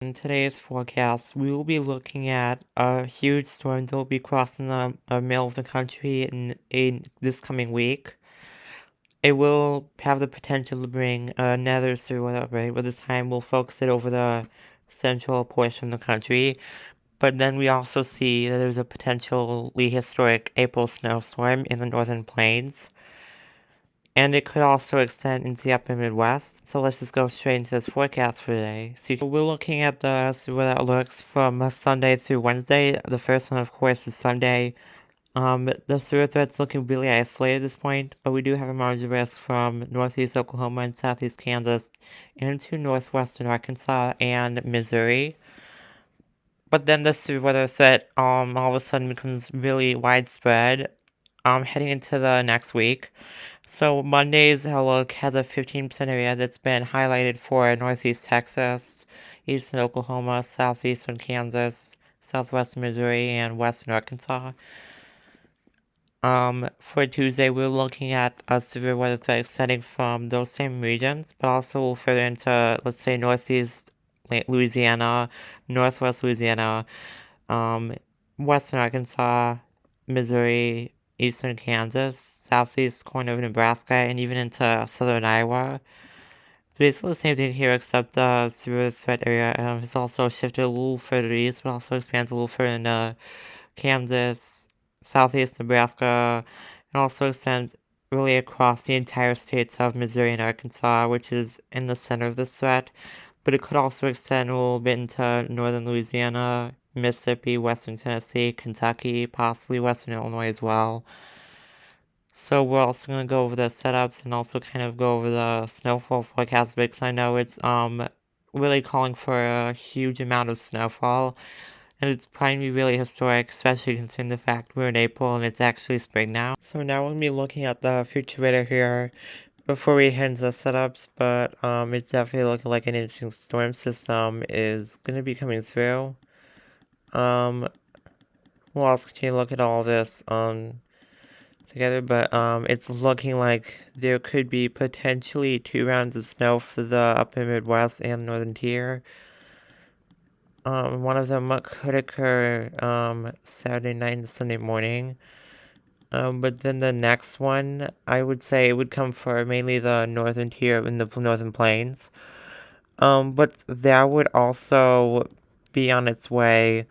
In today's forecast, we will be looking at a huge storm that will be crossing the middle of the country in this coming week. It will have the potential to bring another severe weather outbreak, but this time we'll focus it over the central portion of the country. But then we also see that there's a potentially historic April snowstorm in the northern plains. And it could also extend into the upper Midwest. So let's just go straight into this forecast for today. So we're looking at the weather outlooks from Sunday through Wednesday. The first one, of course, is Sunday. The severe threat's looking really isolated at this point, but we do have a margin of risk from northeast Oklahoma and southeast Kansas into northwestern Arkansas and Missouri. But then the severe weather threat all of a sudden becomes really widespread heading into the next week. So Monday's outlook has a 15% area that's been highlighted for northeast Texas, eastern Oklahoma, southeastern Kansas, southwestern Missouri, and western Arkansas. For Tuesday, we're looking at a severe weather threat extending from those same regions, but also further into, let's say, northeast Louisiana, northwest Louisiana, western Arkansas, Missouri, eastern Kansas, southeast corner of Nebraska, and even into southern Iowa. It's basically the same thing here, except the severe threat area has also shifted a little further east, but also expands a little further into Kansas, southeast Nebraska, and also extends really across the entire states of Missouri and Arkansas, which is in the center of this threat. But it could also extend a little bit into northern Louisiana, Mississippi, western Tennessee, Kentucky, possibly western Illinois as well. So we're also going to go over the setups and also kind of go over the snowfall forecast because I know it's really calling for a huge amount of snowfall. And it's probably going to be really historic, especially considering the fact we're in April and it's actually spring now. So now we're going to be looking at the future radar here before we head into the setups, but it's definitely looking like an interesting storm system is going to be coming through. We'll also continue to look at all this together, but it's looking like there could be potentially 2 rounds of snow for the upper Midwest and northern tier. One of them could occur Saturday night and Sunday morning. But then the next one, I would say it would come for mainly the northern tier in the northern plains. But that would also be on its way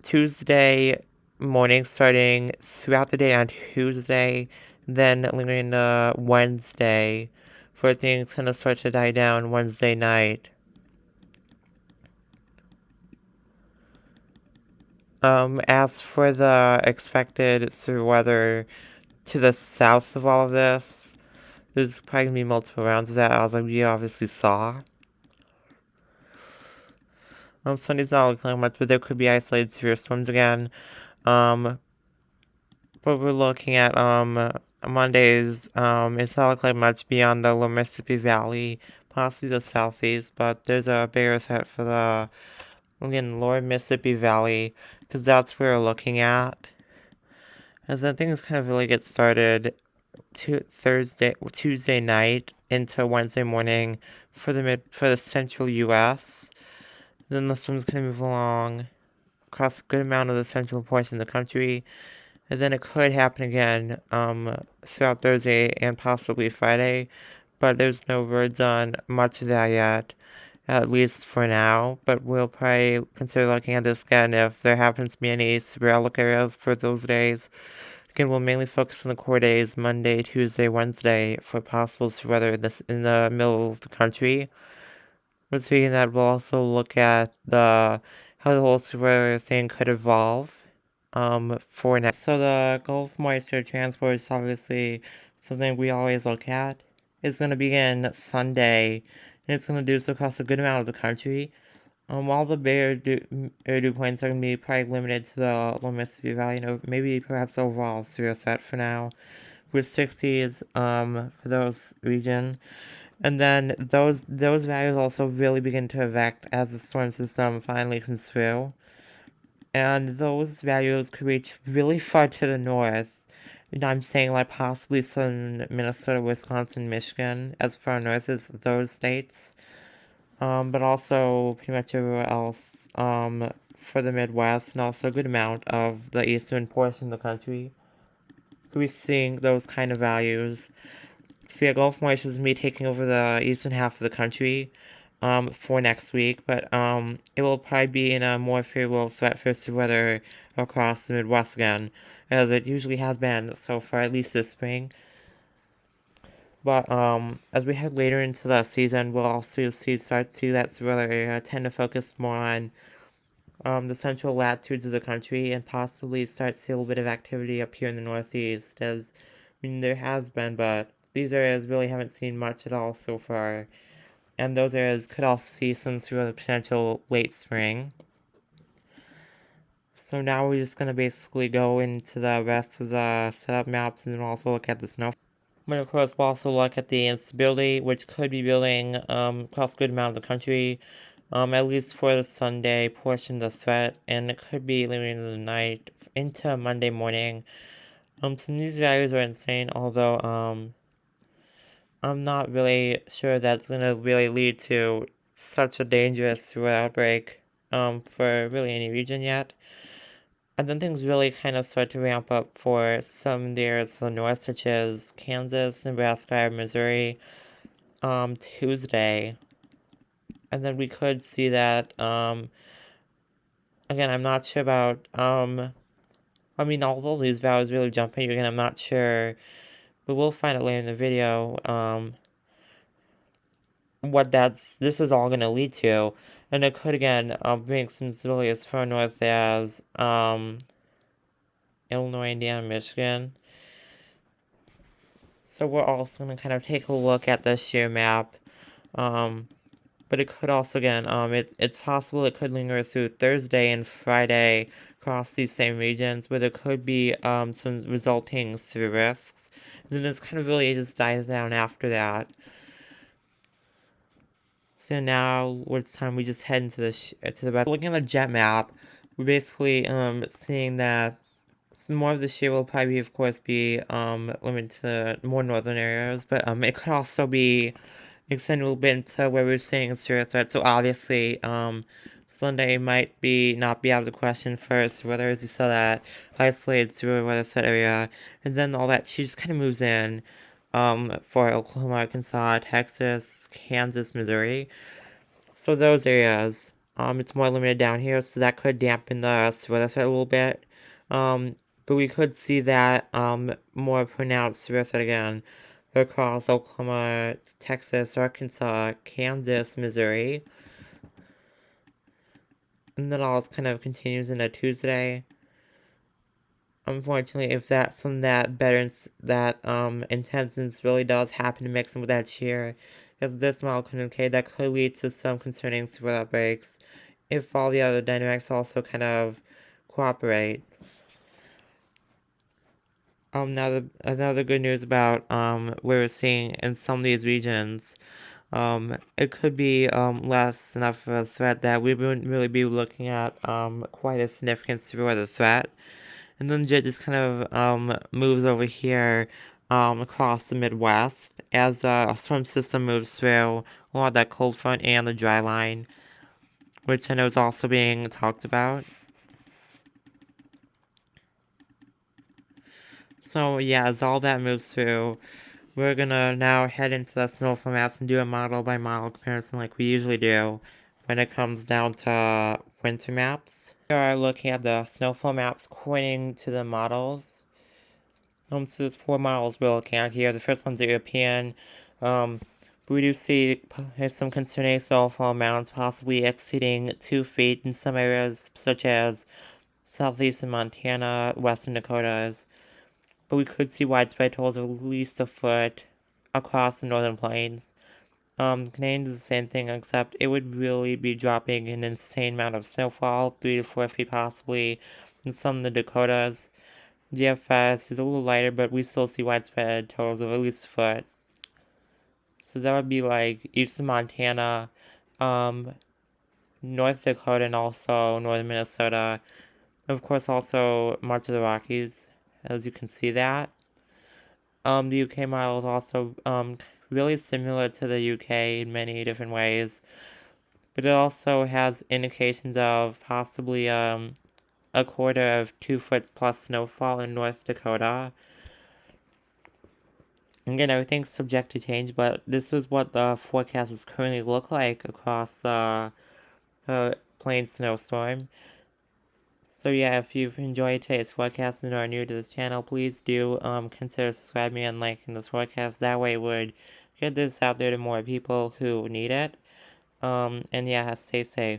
Tuesday morning, starting throughout the day on Tuesday, then lingering into Wednesday, for things kind of start to die down Wednesday night. As for the expected severe weather to the south of all of this, there's probably gonna be multiple rounds of that, as we obviously saw. Sunday's not looking like much, but there could be isolated severe storms again. But we're looking at Mondays. It's not looking like much beyond the lower Mississippi Valley, possibly the southeast, but there's a bigger threat for the lower Mississippi Valley, because that's where we're looking at. As then things kind of really get started Tuesday night into Wednesday morning for the central U.S. Then the storm's gonna move along across a good amount of the central portion of the country, and then it could happen again throughout Thursday and possibly Friday, but there's no words on much of that yet, at least for now. But we'll probably consider looking at this again if there happens to be any severe outlook areas for those days. Again, we'll mainly focus on the core days, Monday, Tuesday, Wednesday, for possible severe weather in the middle of the country. But speaking of that, we'll also look at how the whole severe weather thing could evolve for next. So the Gulf moisture transport is obviously something we always look at. It's going to begin Sunday, and it's going to do so across a good amount of the country. All the big air dew points are going to be probably limited to the lower Mississippi Valley, maybe perhaps overall severe threat for now, with 60s for those region. And then those values also really begin to affect as the storm system finally comes through. And those values could reach really far to the north. And I'm saying like possibly southern Minnesota, Wisconsin, Michigan, as far north as those states. but also pretty much everywhere else for the Midwest, and also a good amount of the eastern portion of the country. Could be seeing those kind of values. So yeah, Gulf moisture is me taking over the eastern half of the country for next week, but it will probably be in a more favorable threat for severe weather across the Midwest again, as it usually has been so far, at least this spring. But as we head later into the season, we'll also start to see that severe weather area tend to focus more on the central latitudes of the country, and possibly start to see a little bit of activity up here in the Northeast, as I mean there has been, but these areas really haven't seen much at all so far. And those areas could also see some sort of potential late spring. So now we're just going to basically go into the rest of the setup maps, and then also look at the snow. But of course, we'll also look at the instability, which could be building across a good amount of the country, at least for the Sunday portion of the threat, and it could be later into the night into Monday morning. Some of these values are insane, although I'm not really sure that's gonna really lead to such a dangerous outbreak for really any region yet. And then things really kind of start to ramp up for some areas to the north, such as Kansas, Nebraska, Missouri, Tuesday. And then we could see that, again, I'm not sure about, I mean, although these values really jump at you, again, I'm not sure, but we'll find out later in the video, what this is all going to lead to. And it could, again, bring some stability as far north as, Illinois, Indiana, Michigan. So we're also going to kind of take a look at the shear map. But it could also, again, it's possible it could linger through Thursday and Friday across these same regions, where there could be some resulting severe risks. And then this kind of really just dies down after that. So now it's time we just head into the west. Looking at the jet map, we're basically seeing that some more of the shear will probably, of course, be limited to the more northern areas, but it could also be extend a little bit into where we're seeing a severe threat. So obviously, Sunday might not be out of the question first, whether as you saw that isolated severe weather threat area, and then all that she just kind of moves in for Oklahoma, Arkansas, Texas, Kansas, Missouri. So those areas, it's more limited down here, so that could dampen the severe weather threat a little bit. But we could see that more pronounced severe threat again across Oklahoma, Texas, Arkansas, Kansas, Missouri. And then all kind of continues into Tuesday. Unfortunately, if that's something that intenseness really does happen to mix in with that shear, as this model could indicate, that could lead to some concerning severe outbreaks if all the other dynamics also kind of cooperate. Now another good news about where we're seeing in some of these regions, it could be less enough of a threat that we wouldn't really be looking at quite a significant severe weather threat. And then jet just kind of moves over here across the Midwest as a storm system moves through a lot of that cold front and the dry line, which I know is also being talked about. So yeah, as all that moves through, we're gonna now head into the snowfall maps and do a model by model comparison like we usually do when it comes down to winter maps. We are looking at the snowfall maps according to the models. So there's 4 models we're looking at here. The first one's European. But we do see some concerning snowfall amounts, possibly exceeding 2 feet in some areas, such as southeastern Montana, western Dakotas. But we could see widespread totals of at least a foot across the northern plains. Canadian is the same thing, except it would really be dropping an insane amount of snowfall, 3 to 4 feet possibly, in some of the Dakotas. DFS is a little lighter, but we still see widespread totals of at least a foot. So that would be like eastern Montana, North Dakota, and also northern Minnesota. Of course, also much of the Rockies, as you can see that. The UK model is also really similar to the UK in many different ways. but it also has indications of possibly a quarter of 2 foot plus snowfall in North Dakota. Again, everything's subject to change, but this is what the forecasts currently look like across the plain snowstorm. So yeah, if you've enjoyed today's forecast and are new to this channel, please do consider subscribing and liking this forecast. That way it would get this out there to more people who need it. And yeah, stay safe.